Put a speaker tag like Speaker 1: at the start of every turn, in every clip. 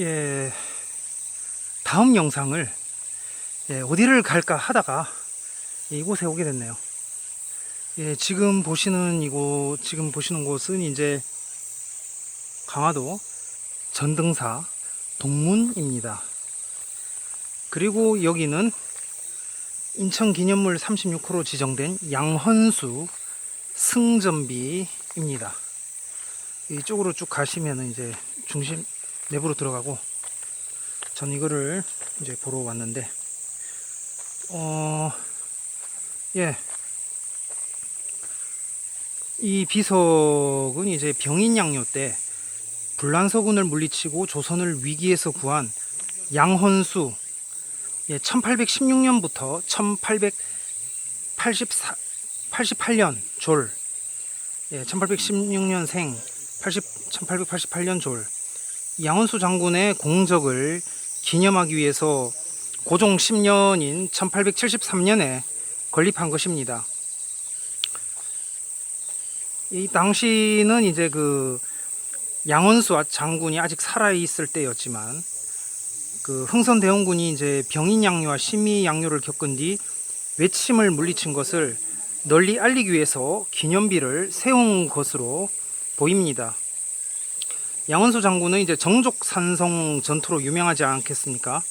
Speaker 1: 예, 다음 영상을 어디를 갈까 하다가 이곳에 오게 됐네요. 지금 보시는 곳은 이제 강화도 전등사 동문입니다. 그리고 여기는 인천기념물 36호로 지정된 양헌수 승전비입니다. 이쪽으로 쭉 가시면 이제 중심 내부로 들어가고, 전 이거를 이제 보러 왔는데, 이 비석은 이제 병인양요 때 불란서군을 물리치고 조선을 위기에서 구한 양헌수, 1816년부터 1888년 졸, 1816년생 1888년 졸 양헌수 장군의 공적을 기념하기 위해서 고종 10년인 1873년에 건립한 것입니다. 이 당시는 이제 그 양헌수 장군이 아직 살아있을 때였지만, 그 흥선대원군이 이제 병인양요와 심의양요를 겪은 뒤 외침을 물리친 것을 널리 알리기 위해서 기념비를 세운 것으로 보입니다. 양헌수 장군은 이제 정족산성 전투로 유명하지 않겠습니까?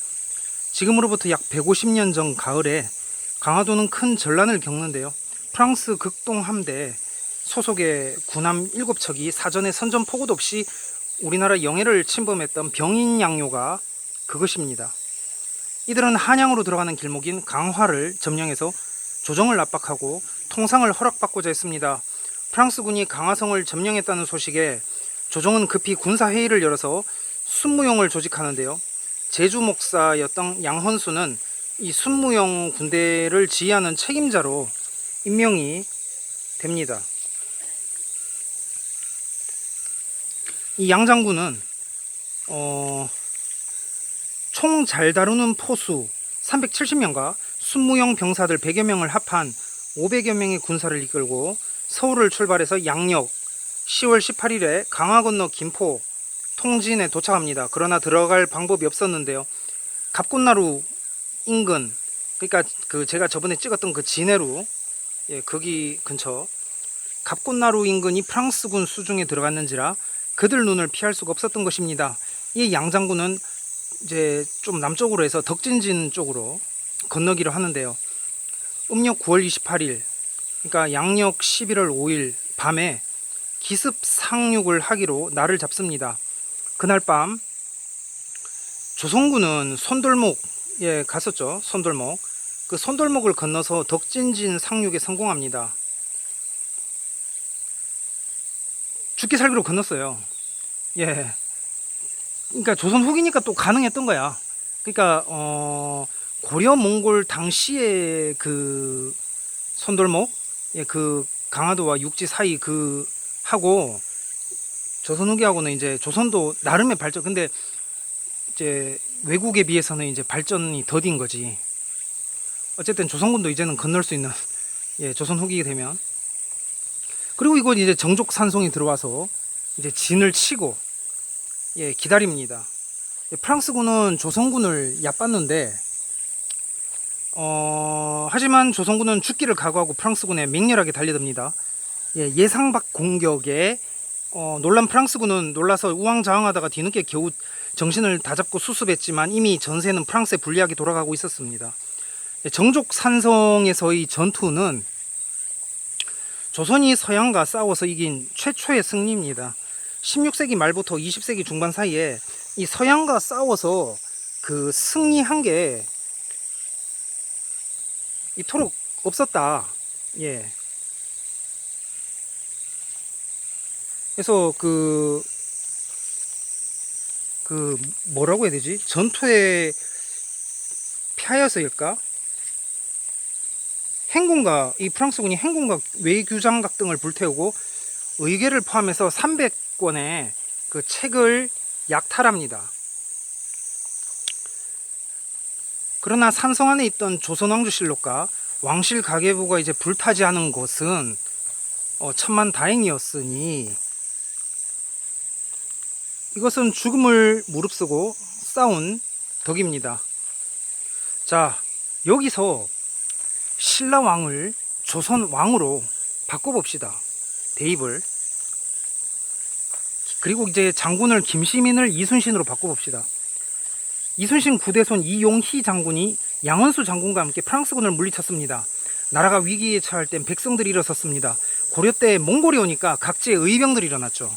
Speaker 1: 지금으로부터 약 150년 전 가을에 강화도는 큰 전란을 겪는데요. 프랑스 극동 함대 소속의 군함 7척이 사전에 선전포고도 없이 우리나라 영해를 침범했던 병인양요가 그것입니다. 이들은 한양으로 들어가는 길목인 강화를 점령해서 조정을 압박하고 통상을 허락받고자 했습니다. 프랑스군이 강화성을 점령했다는 소식에 조정은 급히 군사회의를 열어서 순무용을 조직하는데요. 제주 목사였던 양헌수는 이 순무용 군대를 지휘하는 책임자로 임명이 됩니다. 이 양 장군은 총 잘 다루는 포수 370명과 순무용 병사들 100여 명을 합한 500여 명의 군사를 이끌고 서울을 출발해서 양력 10월 18일에 강화 건너 김포 통진에 도착합니다. 그러나 들어갈 방법이 없었는데요. 갑군나루 인근, 그러니까 그 제가 저번에 찍었던 그 진해루, 거기 근처 갑군나루 인근이 프랑스군 수중에 들어갔는지라 그들 눈을 피할 수가 없었던 것입니다. 이 양장군은 이제 좀 남쪽으로 해서 덕진진 쪽으로 건너기로 하는데요. 음력 9월 28일, 그러니까 양력 11월 5일 밤에 기습 상륙을 하기로 날을 잡습니다. 그날 밤 조선군은 손돌목에 갔었죠. 손돌목. 그 손돌목을 건너서 덕진진 상륙에 성공합니다. 죽기 살기로 건넜어요. 그러니까 조선 후기니까 또 가능했던 거야. 그러니까 고려 몽골 당시에 그 손돌목, 그 강화도와 육지 사이 그 하고 조선 후기하고는 이제 조선도 나름의 발전, 근데 이제 외국에 비해서는 이제 발전이 더딘 거지. 어쨌든 조선군도 이제는 건널 수 있는 조선 후기가 되면. 그리고 이곳 이제 정족산송이 들어와서 이제 진을 치고 기다립니다. 프랑스군은 조선군을 얕봤는데 하지만 조선군은 죽기를 각오하고 프랑스군에 맹렬하게 달려듭니다. 예상 밖 공격에 놀란 프랑스군은 놀라서 우왕좌왕하다가 뒤늦게 겨우 정신을 다잡고 수습했지만 이미 전세는 프랑스에 불리하게 돌아가고 있었습니다. 정족산성에서의 전투는 조선이 서양과 싸워서 이긴 최초의 승리입니다. 16세기 말부터 20세기 중반 사이에 이 서양과 싸워서 그 승리한 게 이토록 없었다. 그래서 그 뭐라고 해야 되지? 전투의 패하여서일까? 행군과 이 프랑스군이 행군과 외교장각 등을 불태우고 의궤를 포함해서 300권의 그 책을 약탈합니다. 그러나 산성 안에 있던 조선왕조실록과 왕실 가계부가 이제 불타지 않은 것은 천만 다행이었으니 이것은 죽음을 무릅쓰고 싸운 덕입니다. 자, 여기서 신라왕을 조선왕으로 바꿔봅시다. 대입을. 그리고 이제 장군을 김시민을 이순신으로 바꿔봅시다. 이순신 구대손 이용희 장군이 양원수 장군과 함께 프랑스군을 물리쳤습니다. 나라가 위기에 처할 땐 백성들이 일어섰습니다. 고려 때 몽골이 오니까 각지에 의병들이 일어났죠.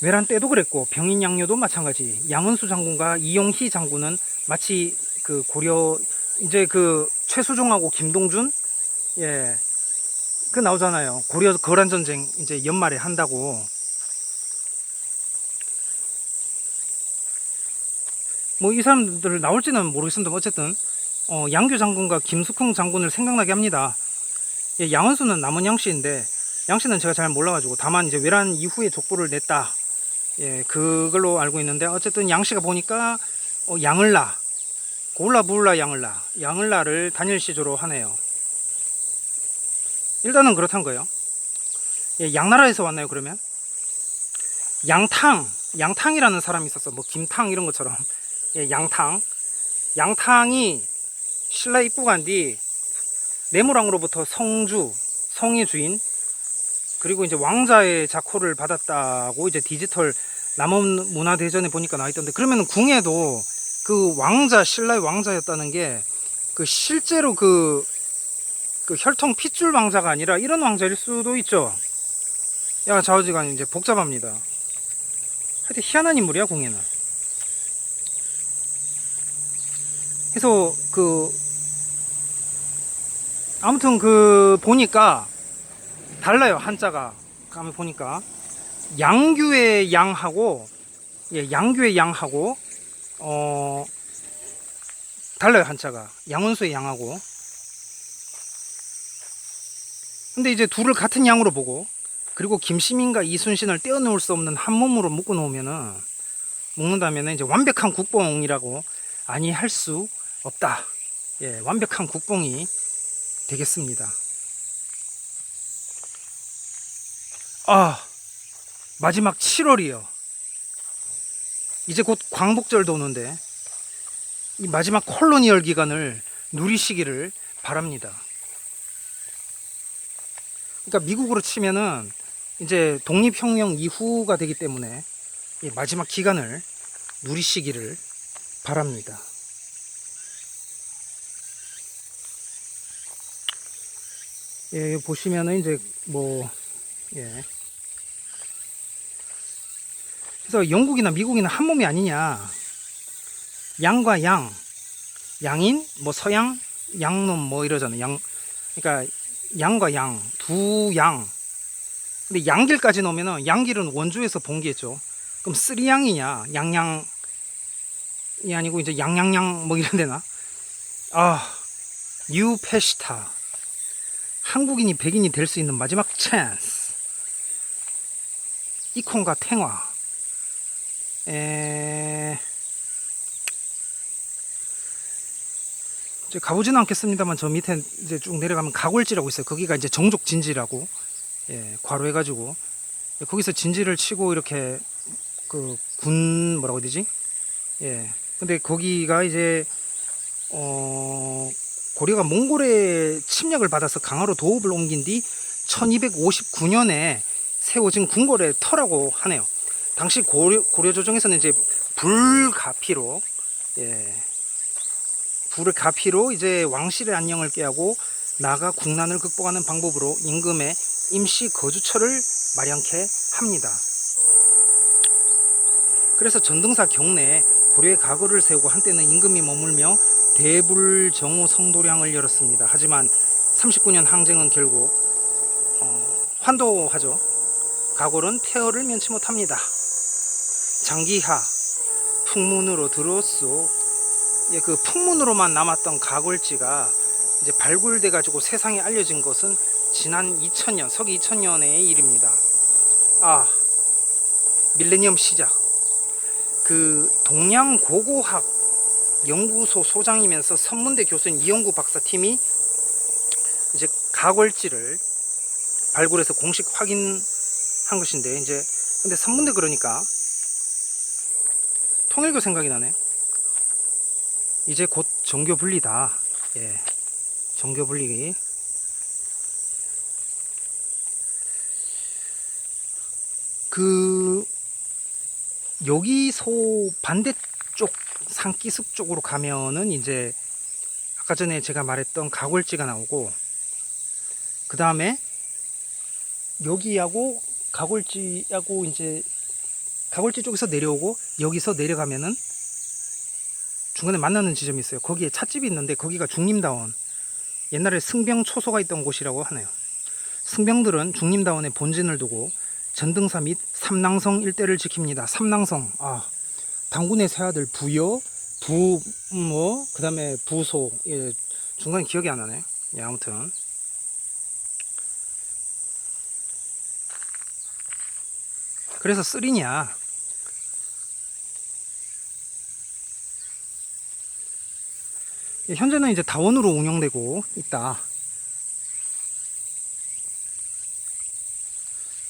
Speaker 1: 외란 때도 그랬고 병인양요도 마찬가지. 양원수 장군과 이용희 장군은 마치 그 고려 이제 그 최수종하고 김동준 그 나오잖아요. 고려 거란 전쟁 이제 연말에 한다고. 뭐 이 사람들 나올지는 모르겠습니다. 어쨌든 양교 장군과 김숙흥 장군을 생각나게 합니다. 양원수는 남원 양씨인데 양씨는 제가 잘 몰라가지고 다만 이제 외란 이후에 족보를 냈다. 그걸로 알고 있는데 어쨌든 양씨가 보니까 양을라 골라 부울라 양을라를 단일 시조로 하네요. 일단은 그렇단 거예요. 양나라에서 왔나요? 그러면 양탕이라는 사람이 있었어. 뭐 김탕 이런 것처럼. 양탕이 신라에 입국한 뒤 내무랑으로부터 성의 주인 그리고 이제 왕자의 자코를 받았다고 이제 디지털 남원 문화대전에 보니까 나와 있던데, 그러면 궁에도 그 왕자, 신라의 왕자였다는 게 그 실제로 그 혈통 핏줄 왕자가 아니라 이런 왕자일 수도 있죠. 좌우지간이 이제 복잡합니다. 하여튼 희한한 인물이야, 궁에는. 그래서 아무튼 보니까 달라요, 한자가. 가면 보니까 양규의 양하고 달라요, 한자가. 양원수의 양하고. 근데 이제 둘을 같은 양으로 보고, 그리고 김시민과 이순신을 떼어놓을 수 없는 한 몸으로 묶는다면은 이제 완벽한 국뽕이라고 아니할 수 없다. 완벽한 국뽕이 되겠습니다. 마지막 7월이요. 이제 곧 광복절도 오는데 이 마지막 콜로니얼 기간을 누리시기를 바랍니다. 그러니까 미국으로 치면은 이제 독립혁명 이후가 되기 때문에 이 마지막 기간을 누리시기를 바랍니다. 보시면은 이제 그래서 영국이나 미국이나 한 몸이 아니냐. 양과 양인 서양 양놈 이러잖아요. 그러니까 양과 두 양. 근데 양길까지 넣으면은 양길은 원주에서 본기했죠. 그럼 쓰리양이냐, 양양이 아니고 이제 양양양 이런 데나. 뉴 페시타. 한국인이 백인이 될 수 있는 마지막 찬스. 이콘과 탱화. 이제 가보지는 않겠습니다만 저 밑에 이제 쭉 내려가면 가골지라고 있어요. 거기가 이제 정족 진지라고 괄호해가지고 거기서 진지를 치고 이렇게 뭐라고 해야 되지? 근데 거기가 이제 고려가 몽골의 침략을 받아서 강화로 도읍을 옮긴 뒤 1259년에 세워진 궁궐의 터라고 하네요. 당시 고려 조정에서는 이제 불가피로 이제 왕실의 안녕을 꾀하고 나아가 국난을 극복하는 방법으로 임금의 임시 거주처를 마련케 합니다. 그래서 전등사 경내에 고려의 가거를 세우고 한때는 임금이 머물며 대불정오 성도량을 열었습니다. 하지만 39년 항쟁은 결국 환도하죠. 가골은 폐허를 면치 못합니다. 장기하 풍문으로 들었소. 그 풍문으로만 남았던 가골지가 이제 발굴돼 가지고 세상에 알려진 것은 지난 2000년, 서기 2000년의 일입니다. 밀레니엄 시작. 그 동양고고학 연구소 소장이면서 선문대 교수인 이영구 박사팀이 이제 가골지를 발굴해서 공식 한 것인데, 이제 근데 산문대 그러니까 통일교 생각이 나네. 이제 곧 정교 분리다. 예, 정교 분리. 그 여기서 반대쪽 산기슭 쪽으로 가면은 이제 아까 전에 제가 말했던 가골지가 나오고, 그 다음에 여기하고 가골지하고 이제 가골지 쪽에서 내려오고, 여기서 내려가면은 중간에 만나는 지점이 있어요. 거기에 찻집이 있는데 거기가 중림다원, 옛날에 승병 초소가 있던 곳이라고 하네요. 승병들은 중림다원에 본진을 두고 전등사 및 삼낭성 일대를 지킵니다. 삼낭성, 당군의 세 아들 부여, 부모, 그 다음에 부소. 예, 중간에 기억이 안 나네. 예, 아무튼 그래서 쓰리냐. 예, 현재는 이제 다원으로 운영되고 있다.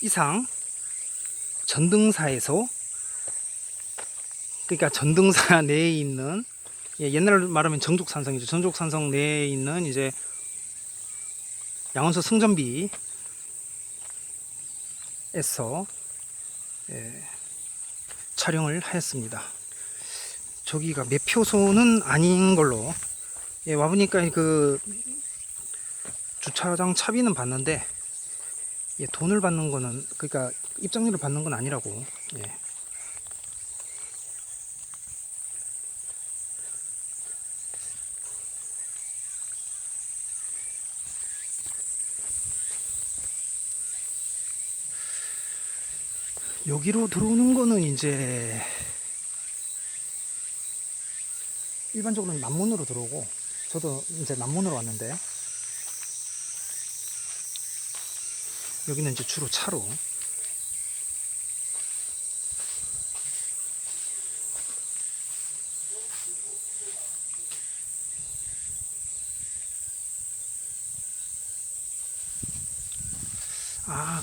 Speaker 1: 이상 전등사에서, 그러니까 전등사 내에 있는, 예, 옛날 말하면 정족산성이죠. 정족산성 내에 있는 이제 양원서 승전비에서, 예, 촬영을 하였습니다. 저기가 매표소는 아닌 걸로, 예, 와보니까 그 주차장 차비는 받는데, 예, 돈을 받는 거는, 그러니까 입장료를 받는 건 아니라고. 예. 여기로 들어오는 거는 이제 일반적으로는 남문으로 들어오고, 저도 이제 남문으로 왔는데, 여기는 이제 주로 차로.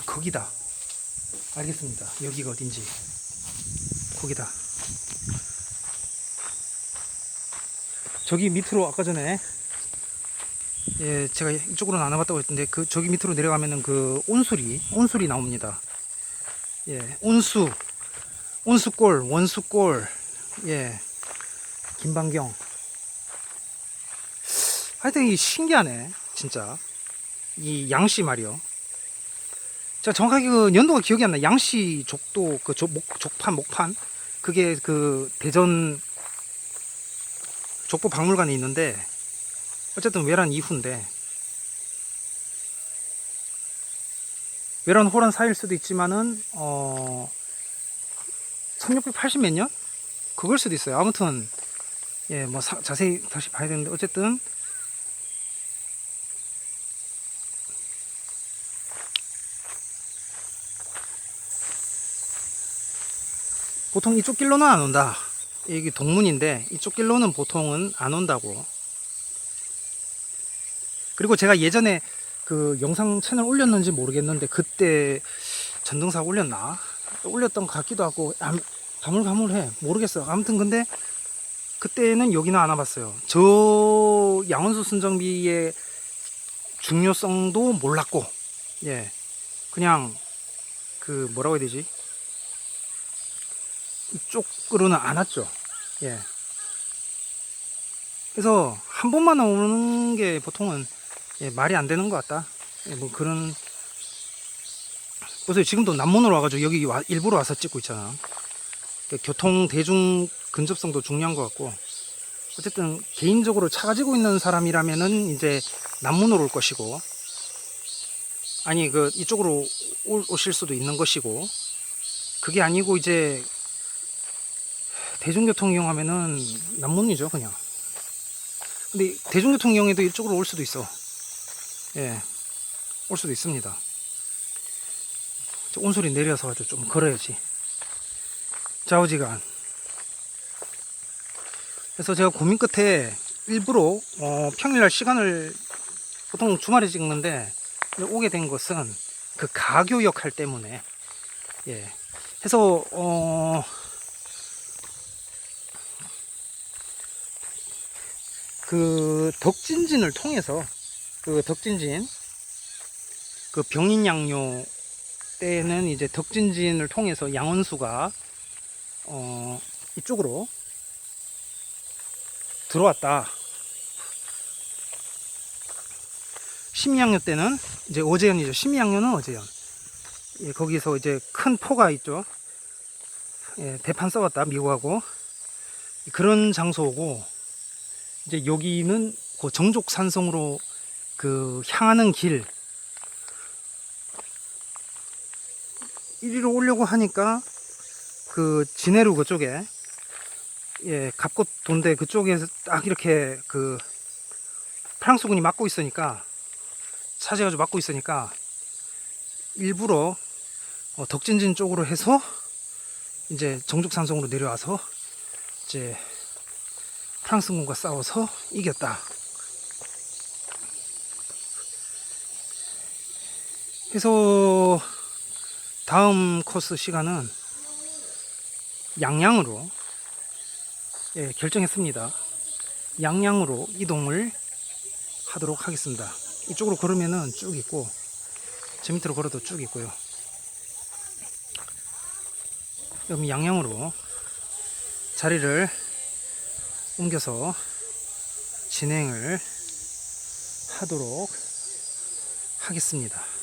Speaker 1: 거기다. 알겠습니다. 여기가 어딘지. 거기다. 저기 밑으로 아까 전에, 예, 제가 이쪽으로는 안 와봤다고 했는데, 그 저기 밑으로 내려가면은 그 온수리 나옵니다. 예, 온수골, 원수골. 예, 김방경. 하여튼 이 신기하네, 진짜. 이 양씨 말이요. 제가 정확하게 그 연도가 기억이 안 나. 양씨 족도, 그 족판, 목판. 그게 그 대전 족보 박물관에 있는데, 어쨌든 외란 이후인데, 외란 호란 사이일 수도 있지만은 1680 몇 년? 그걸 수도 있어요. 아무튼 예, 뭐 자세히 다시 봐야 되는데, 어쨌든 보통 이쪽 길로는 안 온다. 이게 동문인데 이쪽 길로는 보통은 안 온다고. 그리고 제가 예전에 그 영상 채널 올렸는지 모르겠는데, 그때 전등사 올렸나? 올렸던 것 같기도 하고, 가물가물해. 모르겠어요. 아무튼 근데 그때는 여기는 안 와봤어요. 저 양원수 순정비의 중요성도 몰랐고, 예, 그냥 그 뭐라고 해야 되지? 이쪽으로는 안 왔죠. 예. 그래서 한 번만 오는 게 보통은, 예, 말이 안 되는 것 같다. 예, 뭐 그런. 그래서 지금도 남문으로 와가지고 여기 일부러 와서 찍고 있잖아. 그러니까 교통 대중 근접성도 중요한 것 같고, 어쨌든 개인적으로 차 가지고 있는 사람이라면은 이제 남문으로 올 것이고, 아니 그 이쪽으로 오실 수도 있는 것이고, 그게 아니고 이제 대중교통 이용하면은 남문이죠, 그냥. 근데 대중교통 이용해도 이쪽으로 올 수도 있어. 예, 올 수도 있습니다. 온소리 내려서 가지고 좀 걸어야지. 좌우지간. 그래서 제가 고민 끝에 일부러 평일날 시간을, 보통 주말에 찍는데 오게 된 것은 그 가교 역할 때문에, 예. 해서 그 덕진진을 통해서 그 덕진진 그 병인양요 때는 이제 덕진진을 통해서 양원수가 이쪽으로 들어왔다. 심리양요 때는 이제 어제연이죠. 심리양요는 어제연. 예, 거기서 이제 큰 포가 있죠. 예, 대판 싸웠다 미국하고. 그런 장소고, 이제 여기는 그 정족산성으로 그 향하는 길, 이리로 오려고 하니까 그 진해루 그쪽에, 예, 갑곶 돈대 그쪽에서 딱 이렇게 그 프랑스군이 막고 있으니까, 차지가지고 막고 있으니까 일부러 덕진진 쪽으로 해서 이제 정족산성으로 내려와서 이제 프랑스군과 싸워서 이겼다. 그래서 다음 코스 시간은 양양으로, 예, 결정했습니다. 양양으로 이동을 하도록 하겠습니다. 이쪽으로 걸으면은 쭉 있고, 저 밑으로 걸어도 쭉 있고요. 여기 양양으로 자리를 옮겨서 진행을 하도록 하겠습니다.